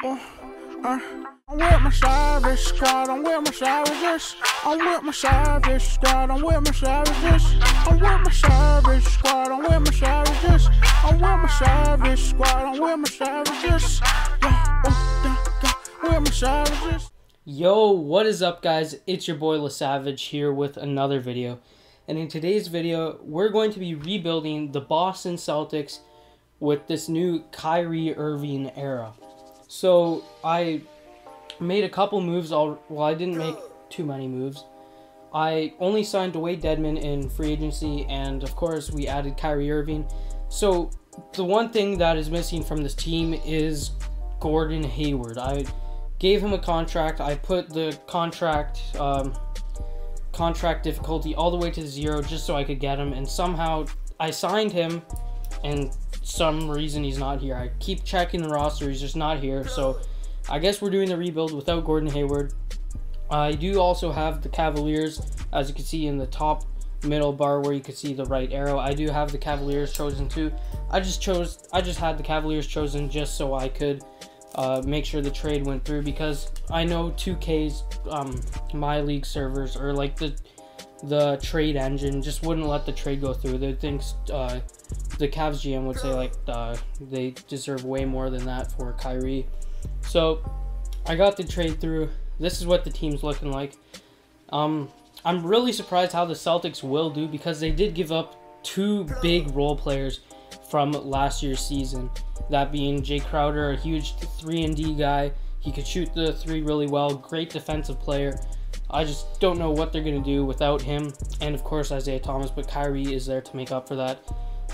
I'm with my savage squad, I'm with my savages. I'm with my savage squad, I'm with my savages. I'm with my savage squad, I'm with my savages. I'm with my savage squad, I'm with my savages. With my savages. Yo, what is up, guys? It's your boy LaSavage here with another video. And in today's video, we're going to be rebuilding the Boston Celtics with this new Kyrie Irving era. So I made a couple moves. Well, I didn't make too many moves. I only signed Dwayne Dedmon in free agency, and of course we added Kyrie Irving. So the one thing that is missing from this team is Gordon Hayward. I gave him a contract. I put the contract difficulty all the way to 0 just so I could get him, and somehow I signed him, and some reason he's not here. I keep checking the roster, he's just not here. So I guess we're doing the rebuild without Gordon Hayward. I do also have the Cavaliers, as you can see in the top middle bar where you can see the right arrow. I do have the Cavaliers chosen too. I just had the Cavaliers chosen just so I could make sure the trade went through, because I know 2K's my league servers, or like the trade engine, just wouldn't let the trade go through. They think the Cavs GM would say like they deserve way more than that for Kyrie. So I got the trade through. This is what the team's looking like. I'm really surprised how the Celtics will do, because they did give up 2 big role players from last year's season. That being Jay Crowder, a huge 3-and-D guy. He could shoot the 3 really well. Great defensive player. I just don't know what they're going to do without him. And of course Isaiah Thomas, but Kyrie is there to make up for that.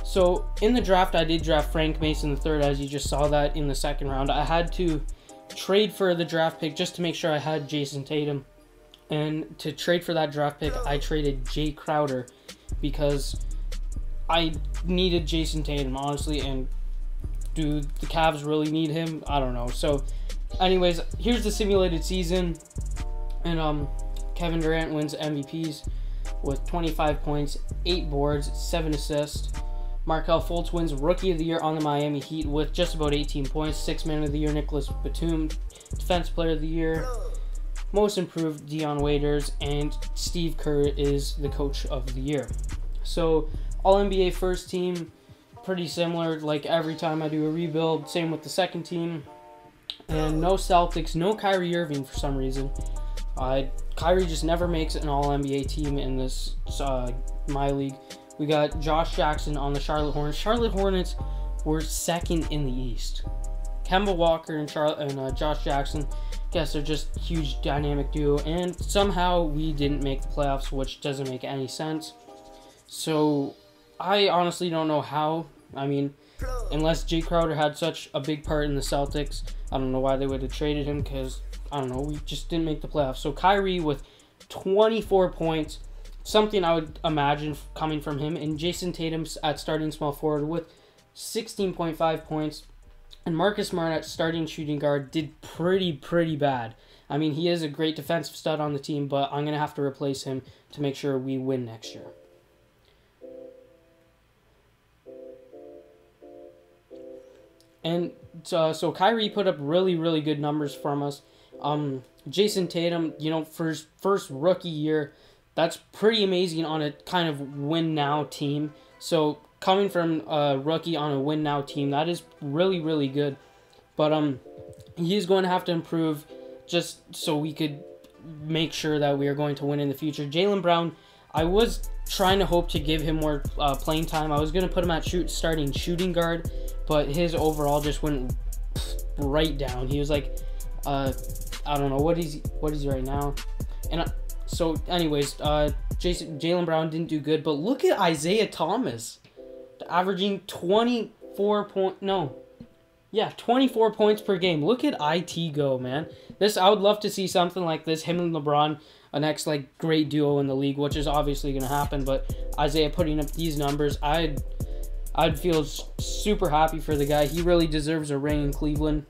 So in the draft, I did draft Frank Mason III, as you just saw that in the 2nd round. I had to trade for the draft pick just to make sure I had Jason Tatum. And to trade for that draft pick, I traded Jay Crowder because I needed Jason Tatum, honestly. And do the Cavs really need him? I don't know. So anyways, here's the simulated season. And Kevin Durant wins MVPs with 25 points, 8 boards, 7 assists. Markelle Fultz wins Rookie of the Year on the Miami Heat with just about 18 points. 6th Man of the Year, Nicholas Batum. Defensive Player of the Year, Most Improved, Dion Waiters. And Steve Kerr is the Coach of the Year. So All-NBA first team, pretty similar like every time I do a rebuild. Same with the second team. And no Celtics, no Kyrie Irving for some reason. Kyrie just never makes an All-NBA team in this my league. We got Josh Jackson on the Charlotte Hornets. Charlotte Hornets were 2nd in the East. Kemba Walker and Josh Jackson, guess they're just huge dynamic duo. And somehow we didn't make the playoffs, which doesn't make any sense. So I honestly don't know how. I mean, unless Jay Crowder had such a big part in the Celtics, I don't know why they would have traded him, because I don't know, we just didn't make the playoffs. So Kyrie with 24 points, something I would imagine coming from him. And Jason Tatum at starting small forward with 16.5 points. And Marcus Smart at starting shooting guard did pretty bad. I mean, he is a great defensive stud on the team, but I'm going to have to replace him to make sure we win next year. And so Kyrie put up really good numbers from us. Jason Tatum, you know, for his first rookie year, that's pretty amazing on a kind of win-now team. So coming from a rookie on a win-now team, that is really good. But he is going to have to improve just so we could make sure that we are going to win in the future. Jaylen Brown, I was trying to hope to give him more playing time. I was going to put him at starting shooting guard, but his overall just went right down. He was like, I don't know, what is he right now? And so anyways, Jaylen Brown didn't do good, but look at Isaiah Thomas averaging 24 points per game. Look at IT go, man. I would love to see something like this, him and LeBron, a next like great duo in the league, which is obviously going to happen. But Isaiah putting up these numbers, I'd feel super happy for the guy. He really deserves a ring in Cleveland.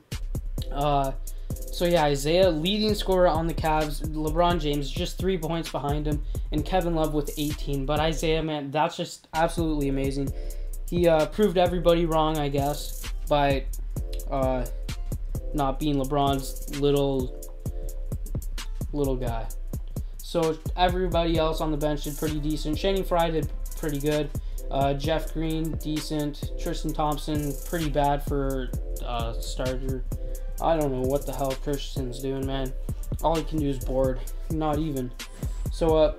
So yeah, Isaiah leading scorer on the Cavs. LeBron James just 3 points behind him, and Kevin Love with 18. But Isaiah, man, that's just absolutely amazing. He proved everybody wrong, I guess, by not being LeBron's little guy. So everybody else on the bench did pretty decent. Channing Frye did pretty good. Jeff Green, decent. Tristan Thompson, pretty bad for starter. I don't know what the hell Tristan's doing, man. All he can do is board. Not even. So,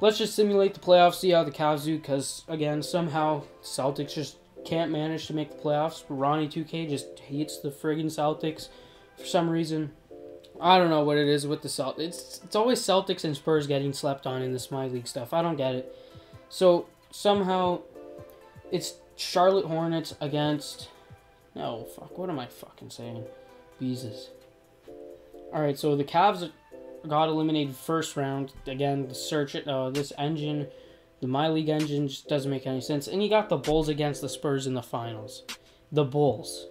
let's just simulate the playoffs, see how the Cavs do, because, again, somehow Celtics just can't manage to make the playoffs. Ronnie2K just hates the friggin' Celtics for some reason. I don't know what it is with the Celtics. It's always Celtics and Spurs getting slept on in this My League stuff. I don't get it. So, somehow, it's Charlotte Hornets against... No, fuck, what am I fucking saying? Jesus. Alright, so the Cavs got eliminated first round. Again, this engine, the My League engine, just doesn't make any sense. And you got the Bulls against the Spurs in the finals. The Bulls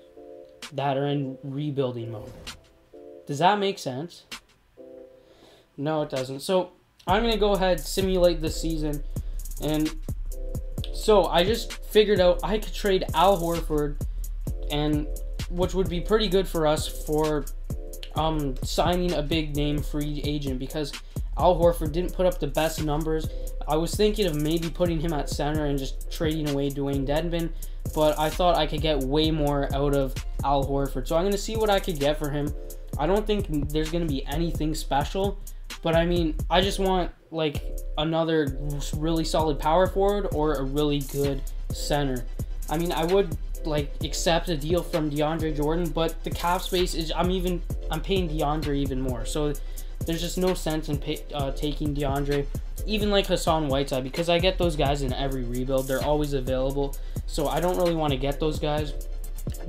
that are in rebuilding mode. Does that make sense? No, it doesn't. So, I'm going to go ahead and simulate this season. And so, I just figured out I could trade Al Horford, and which would be pretty good for us for signing a big name free agent, because Al Horford didn't put up the best numbers. I was thinking of maybe putting him at center and just trading away Dwayne Dedmon, but I thought I could get way more out of Al Horford. So I'm going to see what I could get for him. I don't think there's going to be anything special, but I mean, I just want like another really solid power forward or a really good center. I mean, I would like accept a deal from DeAndre Jordan, but the cap space is I'm paying DeAndre even more, so there's just no sense in taking DeAndre, even like Hassan Whiteside, because I get those guys in every rebuild. They're always available, so I don't really want to get those guys.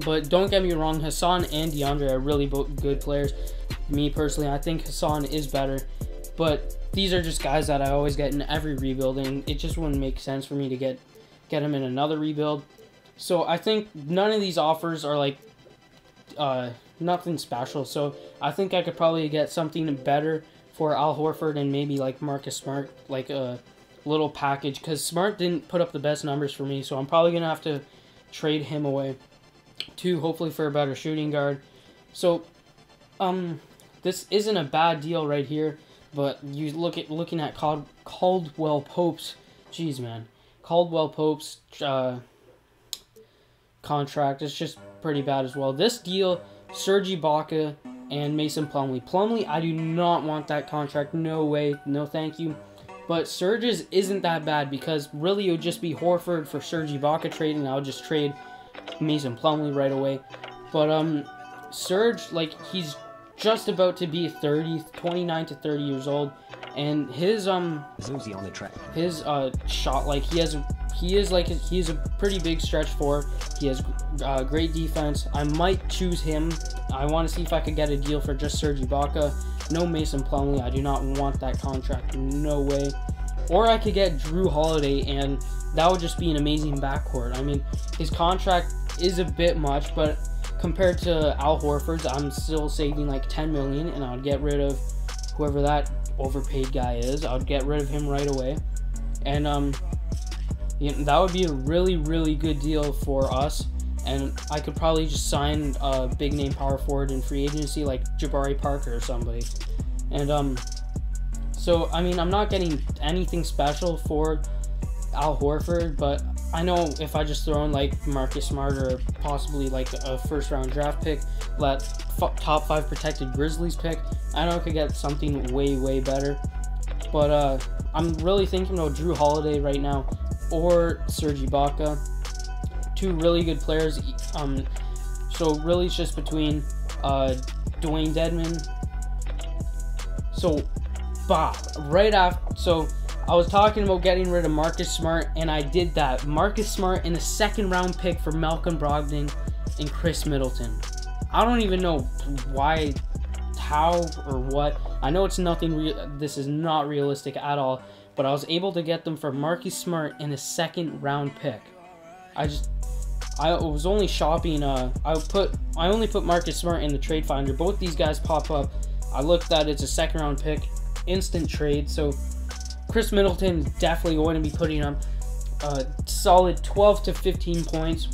But don't get me wrong, Hassan and DeAndre are really both good players. Me personally, I think Hassan is better, but these are just guys that I always get in every rebuild, and it just wouldn't make sense for me to get him in another rebuild. So I think none of these offers are like nothing special. So I think I could probably get something better for Al Horford and maybe like Marcus Smart, like a little package, because Smart didn't put up the best numbers for me. So I'm probably going to have to trade him away to hopefully for a better shooting guard. So this isn't a bad deal right here, but you looking at Caldwell Pope's, jeez man, Caldwell Pope's contract is just pretty bad as well. This deal, Serge Ibaka and Mason Plumlee. Plumlee, I do not want that contract. No way. No thank you. But Serge's isn't that bad, because really it would just be Horford for Serge Ibaka trade, and I would just trade Mason Plumlee right away. But Serge, like, he's just about to be 29 to 30 years old, and his shot, like, he is a pretty big stretch forward. He has great defense. I might choose him. I want to see if I could get a deal for just Serge Ibaka. No Mason Plumlee. I do not want that contract. No way. Or I could get Drew Holiday, and that would just be an amazing backcourt. I mean, his contract is a bit much, but compared to Al Horford's, I'm still saving like $10 million, and I would get rid of whoever that overpaid guy is. I would get rid of him right away, and that would be a really, really good deal for us. And I could probably just sign a big name power forward in free agency like Jabari Parker or somebody. And so I mean, I'm not getting anything special for Al Horford, but I know if I just throw in like Marcus Smart or possibly like a first round draft pick, that top 5 protected Grizzlies pick, I know I could get something way, way better. But I'm really thinking about Drew Holiday right now, or Serge Ibaka. Two really good players. So really it's just between Dwayne Dedmon. So right after, so I was talking about getting rid of Marcus Smart, and I did that. Marcus Smart and a 2nd round pick for Malcolm Brogdon and Chris Middleton. I don't even know why, how, or what. I know it's nothing this is not realistic at all, but I was able to get them for Marcus Smart and a 2nd round pick. I was only shopping, I only put Marcus Smart in the trade finder. Both these guys pop up. I looked at it's a 2nd round pick, instant trade. So Chris Middleton definitely going to be putting up solid 12 to 15 points.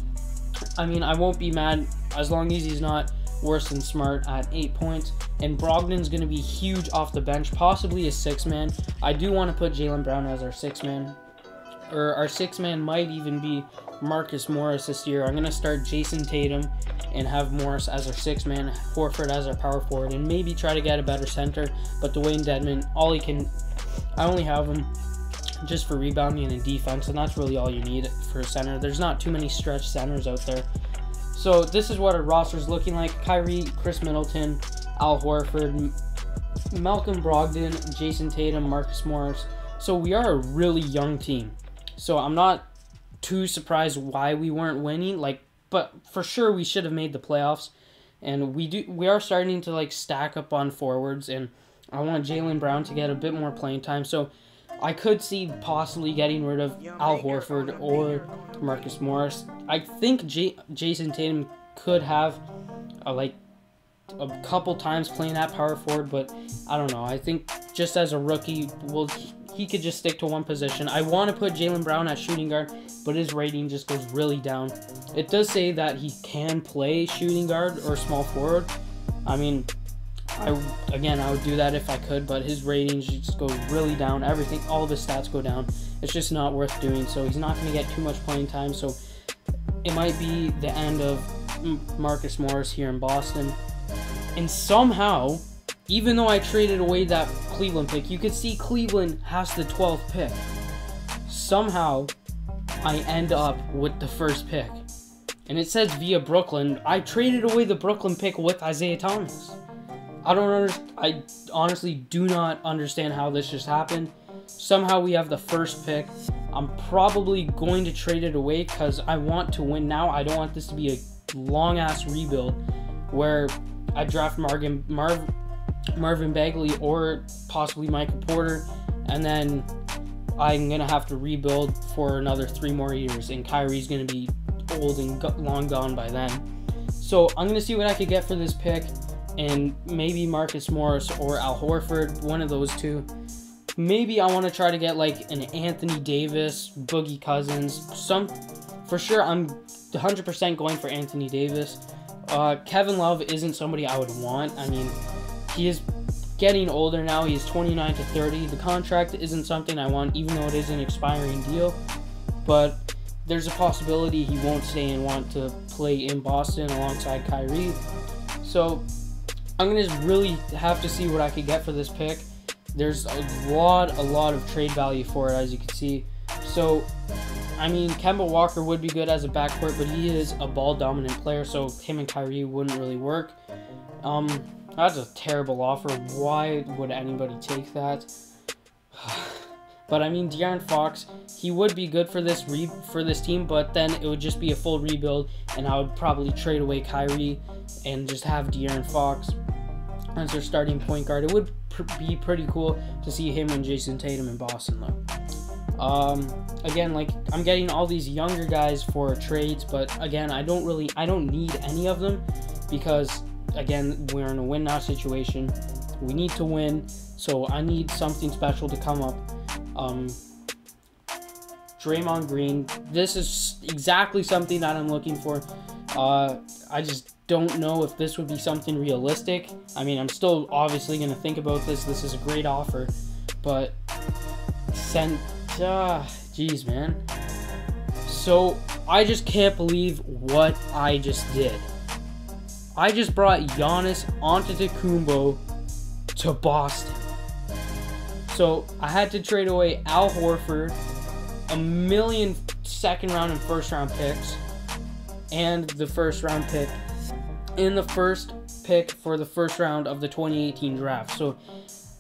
I mean, I won't be mad as long as he's not worse than Smart at 8 points. And Brogdon's going to be huge off the bench, possibly a 6-man. I do want to put Jaylen Brown as our 6-man. Or our 6-man might even be Marcus Morris this year. I'm going to start Jason Tatum and have Morris as our 6-man, Horford as our power forward, and maybe try to get a better center. But Dwayne Dedmon, I only have him just for rebounding and defense, and that's really all you need for a center. There's not too many stretch centers out there. So this is what our roster is looking like. Kyrie, Chris Middleton, Al Horford, Malcolm Brogdon, Jason Tatum, Marcus Morris. So we are a really young team. So I'm not too surprised why we weren't winning. But for sure we should have made the playoffs. And we are starting to like stack up on forwards, and I want Jaylen Brown to get a bit more playing time. So I could see possibly getting rid of Al Horford or Marcus Morris. I think Jason Tatum could have a couple times playing at power forward, but I don't know. I think just as a rookie, he could just stick to one position. I want to put Jaylen Brown at shooting guard, but his rating just goes really down. It does say that he can play shooting guard or small forward. I mean, I would do that if I could, but his ratings just go really down. Everything, all of his stats go down. It's just not worth doing, so he's not going to get too much playing time. So it might be the end of Marcus Morris here in Boston. And somehow, even though I traded away that Cleveland pick, you could see Cleveland has the 12th pick. Somehow, I end up with the first pick. And it says via Brooklyn. I traded away the Brooklyn pick with Isaiah Thomas. I honestly do not understand how this just happened. Somehow we have the first pick. I'm probably going to trade it away because I want to win now. I don't want this to be a long-ass rebuild where I draft Marvin Bagley or possibly Michael Porter, and then I'm going to have to rebuild for another 3 more years, and Kyrie's going to be old and long gone by then. So I'm going to see what I could get for this pick, and maybe Marcus Morris or Al Horford, one of those two. Maybe I want to try to get like an Anthony Davis, Boogie Cousins, for sure I'm 100% going for Anthony Davis. Kevin Love isn't somebody I would want. I mean, he is getting older now. He's 29 to 30. The contract isn't something I want, even though it is an expiring deal. But there's a possibility he won't stay and want to play in Boston alongside Kyrie. So I'm going to really have to see what I could get for this pick. There's a lot of trade value for it, as you can see. So, I mean, Kemba Walker would be good as a backcourt, but he is a ball-dominant player, so him and Kyrie wouldn't really work. That's a terrible offer. Why would anybody take that? But, I mean, De'Aaron Fox, he would be good for this team, but then it would just be a full rebuild, and I would probably trade away Kyrie and just have De'Aaron Fox as their starting point guard. It would be pretty cool to see him and Jason Tatum in Boston, though. Again, like, I'm getting all these younger guys for trades, but again, I don't need any of them because, again, we're in a win now situation. We need to win, so I need something special to come up. Draymond Green, this is exactly something that I'm looking for. I just don't know if this would be something realistic. I mean, I'm still obviously going to think about this. This is a great offer, but jeez, man. So I just can't believe what I just did. I just brought Giannis Antetokounmpo to Boston. So I had to trade away Al Horford, a million second round and first round picks, and the first round pick in the first pick for the first round of the 2018 draft. So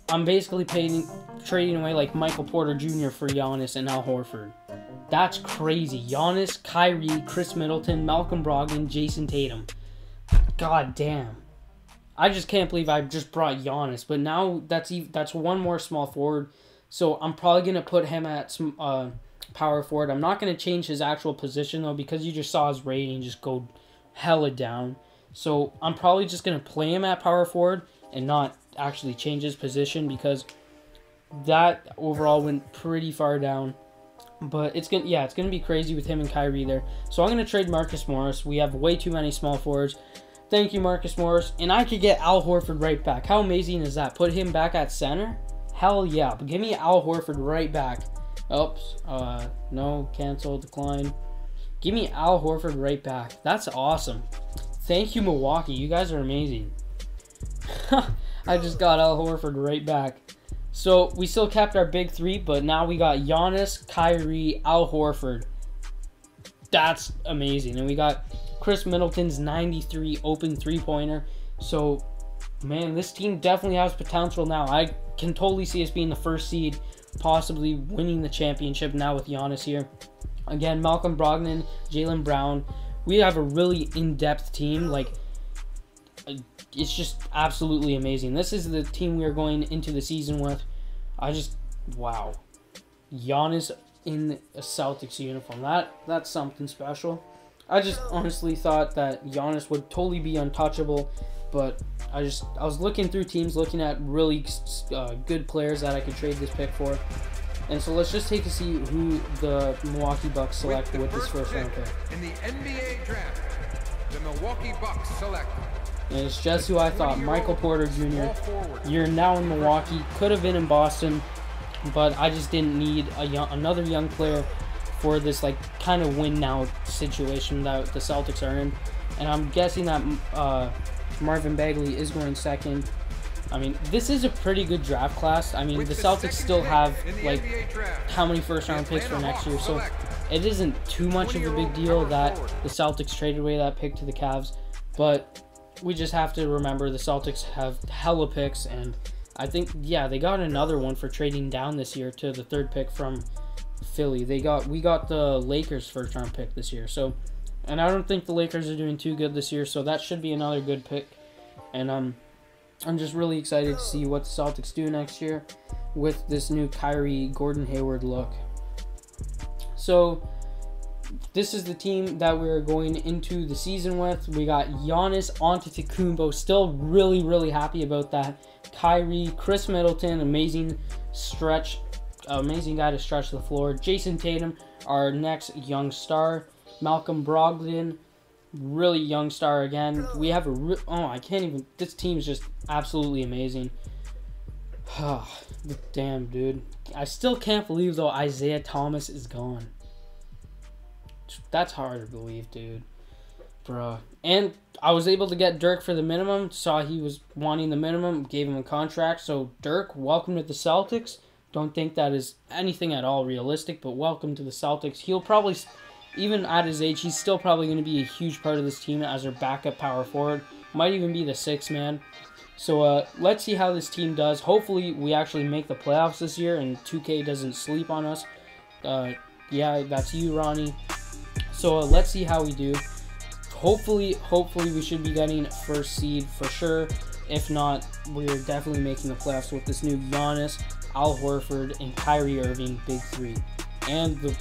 I'm basically trading away like Michael Porter Jr. for Giannis and Al Horford. That's crazy. Giannis, Kyrie, Chris Middleton, Malcolm Brogdon, Jason Tatum. God damn. I just can't believe I just brought Giannis. But now that's one more small forward. So I'm probably going to put him at power forward. I'm not going to change his actual position, though, because you just saw his rating just go hella down. So I'm probably just going to play him at power forward and not actually change his position because that overall went pretty far down. But it's gonna be crazy with him and Kyrie there. So I'm gonna trade Marcus Morris. We have way too many small forwards. Thank you, Marcus Morris. And I could get Al Horford right back. How amazing is that? Put him back at center? Hell yeah. But give me Al Horford right back. Oops. No. Cancel. Decline. Give me Al Horford right back. That's awesome. Thank you, Milwaukee. You guys are amazing. I just got Al Horford right back. So, we still kept our big three, but now we got Giannis, Kyrie, Al Horford. That's amazing. And we got Chris Middleton's 93 open three-pointer. So, man, this team definitely has potential now. I can totally see us being the first seed, possibly winning the championship now with Giannis here. Again, Malcolm Brogdon, Jaylen Brown. We have a really in-depth team. Like, it's just absolutely amazing. This is the team we are going into the season with. Wow. Giannis in a Celtics uniform. That's something special. I just honestly thought that Giannis would totally be untouchable, but I was looking through teams, looking at really good players that I could trade this pick for. And so let's just take a see who the Milwaukee Bucks select with this first round pick. In the NBA draft, the Milwaukee Bucks select. And it's just who I thought, Michael Porter Jr. You're now in Milwaukee, could have been in Boston, but I just didn't need another young player for this like kind of win now situation that the Celtics are in. And I'm guessing that Marvin Bagley is going second. I mean, this is a pretty good draft class. I mean, the Celtics still have like how many first round picks for next year, so it isn't too much of a big deal that the Celtics traded away that pick to the Cavs. But we just have to remember the Celtics have hella picks, and I think, yeah, they got another one for trading down this year to the third pick from Philly. We got the Lakers first round pick this year. So, and I don't think the Lakers are doing too good this year, so that should be another good pick. And I'm just really excited to see what the Celtics do next year with this new Kyrie Gordon Hayward look. So this is the team that we're going into the season with. We got Giannis Antetokounmpo. Still really, really happy about that. Kyrie, Chris Middleton, amazing guy to stretch the floor. Jason Tatum, our next young star. Malcolm Brogdon, really young star again. We have this team is just absolutely amazing. Damn, dude. I still can't believe, though, Isaiah Thomas is gone. That's hard to believe, dude. Bruh. And I was able to get Dirk for the minimum. Saw he was wanting the minimum. Gave him a contract. So, Dirk, welcome to the Celtics. Don't think that is anything at all realistic, but welcome to the Celtics. He'll probably, even at his age, he's still probably going to be a huge part of this team as their backup power forward. Might even be the sixth man. So, let's see how this team does. Hopefully, we actually make the playoffs this year and 2K doesn't sleep on us. Yeah, that's you, Ronnie. So, let's see how we do. Hopefully we should be getting first seed for sure. If not, we're definitely making the playoffs with this new Giannis, Al Horford, and Kyrie Irving big three. And the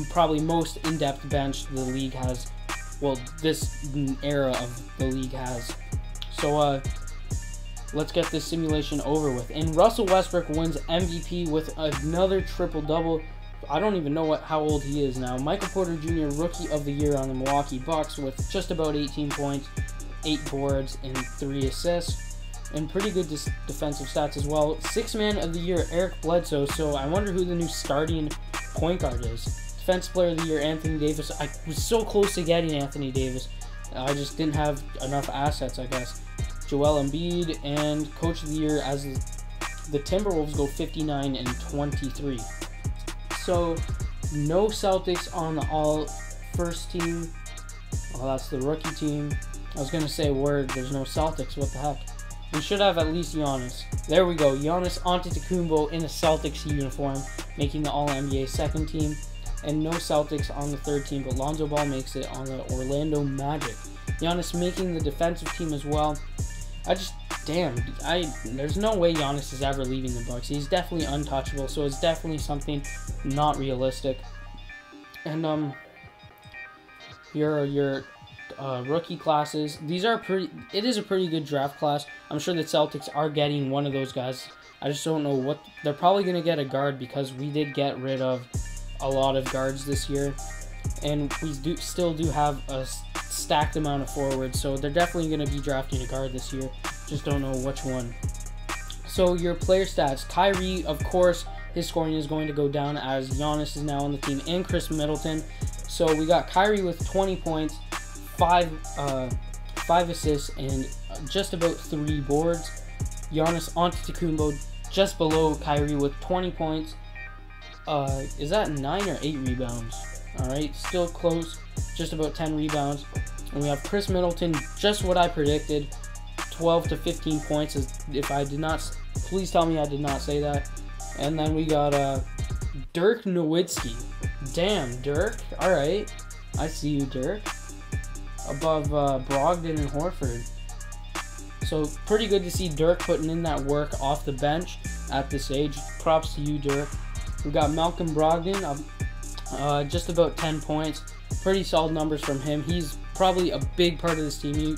probably most in-depth bench the league has. Well, this era of the league has. So, let's get this simulation over with. And Russell Westbrook wins MVP with another triple-double. I don't even know how old he is now. Michael Porter Jr., Rookie of the Year on the Milwaukee Bucks with just about 18 points, 8 boards, and 3 assists. And pretty good defensive stats as well. Sixth Man of the Year, Eric Bledsoe. So I wonder who the new starting point guard is. Defensive Player of the Year, Anthony Davis. I was so close to getting Anthony Davis. I just didn't have enough assets, I guess. Joel Embiid, and Coach of the Year as the Timberwolves go 59 and 23. So, no Celtics on the all-first team. Well, that's the rookie team. I was going to say there's no Celtics. What the heck? We should have at least Giannis. There we go. Giannis Antetokounmpo in a Celtics uniform, making the All-NBA second team. And no Celtics on the third team, but Lonzo Ball makes it on the Orlando Magic. Giannis making the defensive team as well. There's no way Giannis is ever leaving the Bucks. He's definitely untouchable, so it's definitely something not realistic. And your rookie classes, it is a pretty good draft class. I'm sure the Celtics are getting one of those guys. I just don't know what they're probably going to get a guard, because we did get rid of a lot of guards this year, and we still do have a stacked amount of forwards, so they're definitely going to be drafting a guard this year. Just don't know which one. So your player stats, Kyrie, of course, his scoring is going to go down as Giannis is now on the team and Chris Middleton. So we got Kyrie with 20 points, 5 assists, and just about 3 boards. Giannis Antetokounmpo just below Kyrie with 20 points. Is that 9 or 8 rebounds? Alright, still close, just about 10 rebounds. And we have Chris Middleton, just what I predicted, 12 to 15 points. If I did not, please tell me I did not say that. And then we got Dirk Nowitzki. Damn, Dirk. Alright, I see you, Dirk. Above Brogdon and Horford. So pretty good to see Dirk putting in that work off the bench at this age. Props to you, Dirk. We got Malcolm Brogdon, just about 10 points. Pretty solid numbers from him. He's probably a big part of this team.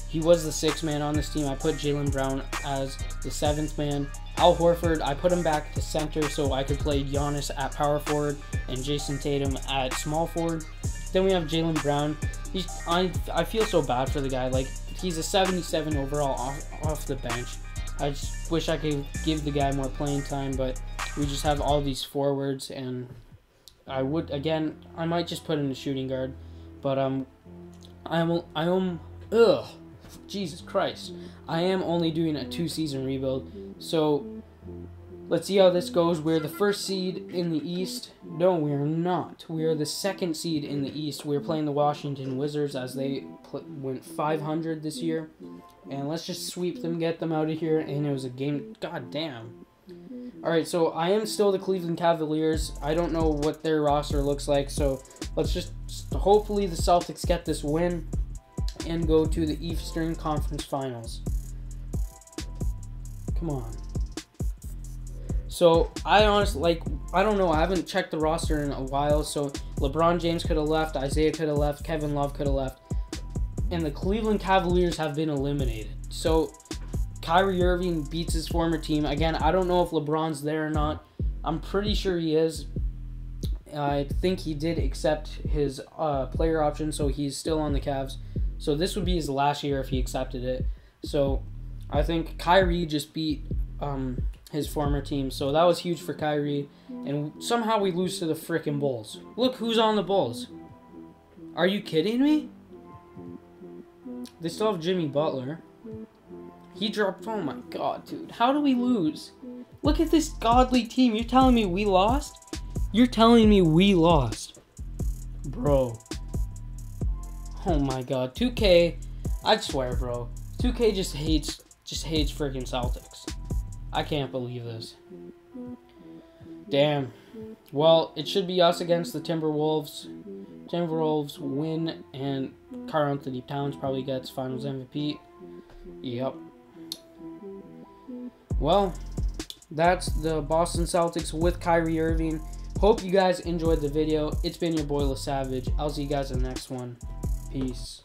He was the 6th man on this team. I put Jaylen Brown as the 7th man. Al Horford, I put him back to center so I could play Giannis at power forward and Jason Tatum at small forward. Then we have Jaylen Brown. I feel so bad for the guy. Like, he's a 77 overall off the bench. I just wish I could give the guy more playing time, but we just have all these forwards, and I might just put in a shooting guard, but Jesus Christ, I am only doing a 2-season rebuild, so let's see how this goes. We're the 1st seed in the East. No, we're not. We are the 2nd seed in the East. We're playing the Washington Wizards as they went 500 this year. And let's just sweep them, get them out of here. And it was a game. God damn. Alright, so I am still the Cleveland Cavaliers. I don't know what their roster looks like. So let's just hopefully the Celtics get this win and go to the Eastern Conference Finals. Come on. So, I honestly, I don't know. I haven't checked the roster in a while. So, LeBron James could have left. Isaiah could have left. Kevin Love could have left. And the Cleveland Cavaliers have been eliminated. So, Kyrie Irving beats his former team. Again, I don't know if LeBron's there or not. I'm pretty sure he is. I think he did accept his player option, so he's still on the Cavs. So, this would be his last year if he accepted it. So, I think Kyrie just beat his former team. So that was huge for Kyrie. And somehow we lose to the frickin' Bulls. Look who's on the Bulls. Are you kidding me? They still have Jimmy Butler. He dropped... Oh my god, dude. How do we lose? Look at this godly team. You're telling me we lost? You're telling me we lost. Bro. Oh my god. 2K. I swear, bro. 2K just hates freaking Celtics. I can't believe this. Damn. Well, it should be us against the Timberwolves. Timberwolves win, and Karl Anthony Towns probably gets Finals MVP. Yep. Well, that's the Boston Celtics with Kyrie Irving. Hope you guys enjoyed the video. It's been your boy LaSavage. I'll see you guys in the next one. Peace.